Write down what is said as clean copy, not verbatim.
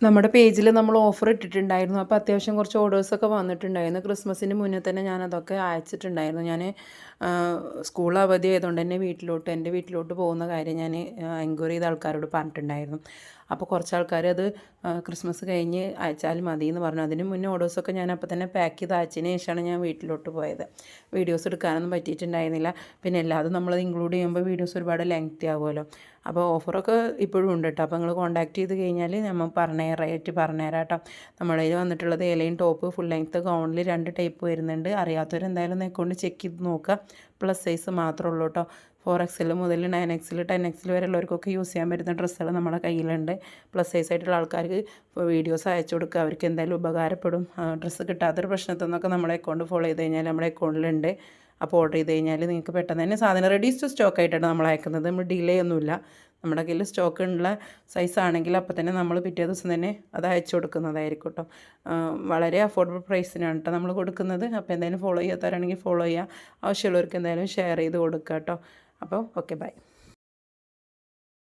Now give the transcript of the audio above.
നമ്മുടെ പേജിൽ നമ്മൾ ഓഫർ ഇട്ടിട്ടുണ്ടായിരുന്നു. അപ്പോൾ അത്യാവശ്യം കുറച്ച് ഓർഡേഴ്സൊക്കെ വന്നിട്ടുണ്ടായിരുന്നു. ക്രിസ്മസിന് മുന്നേ തന്നെ ഞാനതൊക്കെ അയച്ചിട്ടുണ്ടായിരുന്നു. ഞാൻ സ്കൂൾ അവധി ആയതുകൊണ്ട് തന്നെ എൻ്റെ വീട്ടിലോട്ട് പോകുന്ന കാര്യം ഞാൻ എൻക്വയറി ചെയ്ത ആൾക്കാരോട് പറഞ്ഞിട്ടുണ്ടായിരുന്നു. അപ്പോൾ കുറച്ച് ആൾക്കാർ അത് ക്രിസ്മസ് കഴിഞ്ഞ് അയച്ചാൽ മതി എന്ന് പറഞ്ഞു. അതിന് മുന്നേ ഓർഡേഴ്സൊക്കെ ഞാൻ അപ്പോൾ തന്നെ പാക്ക് ചെയ്ത് അയച്ചതിന് ശേഷമാണ് ഞാൻ വീട്ടിലോട്ട് പോയത്. വീഡിയോസ് എടുക്കാനൊന്നും പറ്റിയിട്ടുണ്ടായിരുന്നില്ല. പിന്നെ എല്ലാതും നമ്മളത് ഇൻക്ലൂഡ് ചെയ്യുമ്പോൾ വീഡിയോസ് ഒരുപാട് ലെങ്തി ആകുമല്ലോ. അപ്പോൾ ഓഫറൊക്കെ ഇപ്പോഴും ഉണ്ട് കേട്ടോ. അപ്പോൾ നിങ്ങൾ കോൺടാക്ട് ചെയ്ത് കഴിഞ്ഞാൽ നമ്മൾ റേറ്റ് പറഞ്ഞുതരാം കേട്ടോ. നമ്മുടെ കയ്യിൽ വന്നിട്ടുള്ളത് എലയും ടോപ്പ് ഫുൾ ലെങ്ത്ത് ഗൗണിൽ 2 ടൈപ്പ് വരുന്നുണ്ട്. അറിയാത്തവരെന്തായാലും ഒന്ന് അക്കൗണ്ട് ചെക്ക് ചെയ്ത് നോക്കുക. പ്ലസ് സൈസ് മാത്രമേ ഉള്ളൂ കേട്ടോ. 4XL മുതൽ 9XL 10XL വരെയുള്ളവർക്കൊക്കെ യൂസ് ചെയ്യാൻ പറ്റുന്ന ഡ്രസ്സുകൾ നമ്മുടെ കയ്യിലുണ്ട്. പ്ലസ് സൈസ് ആയിട്ടുള്ള ആൾക്കാർക്ക് വീഡിയോസ് അയച്ചു കൊടുക്കുക. അവർക്ക് എന്തായാലും ഉപകാരപ്പെടും. ഡ്രസ്സ് കിട്ടാത്തൊരു പ്രശ്നത്തിൽ നിന്നൊക്കെ നമ്മുടെ അക്കൗണ്ട് ഫോളോ ചെയ്ത് കഴിഞ്ഞാൽ നമ്മുടെ അക്കൗണ്ടിലുണ്ട്. അപ്പോൾ ഓർഡർ ചെയ്ത് കഴിഞ്ഞാൽ നിങ്ങൾക്ക് പെട്ടെന്ന് തന്നെ സാധനം റെഡി ടു സ്റ്റോക്ക് ആയിട്ടാണ് നമ്മൾ അയക്കുന്നത്. നമ്മൾ ഡിലേ ഒന്നുമില്ല. നമ്മുടെ കയ്യിൽ സ്റ്റോക്ക് ഉള്ള സൈസ് ആണെങ്കിൽ അപ്പോൾ തന്നെ നമ്മൾ പിറ്റേ ദിവസം തന്നെ അത് അയച്ചു കൊടുക്കുന്നതായിരിക്കും കേട്ടോ. വളരെ അഫോർഡബിൾ പ്രൈസിനാണ് കേട്ടോ നമ്മൾ കൊടുക്കുന്നത്. അപ്പോൾ എന്തായാലും ഫോളോ ചെയ്യാത്തവരാണെങ്കിൽ ഫോളോ ചെയ്യുക. ആവശ്യമുള്ളവർക്ക് എന്തായാലും ഷെയർ ചെയ്ത് കൊടുക്കുക കേട്ടോ. അപ്പോൾ ഓക്കെ ബൈ.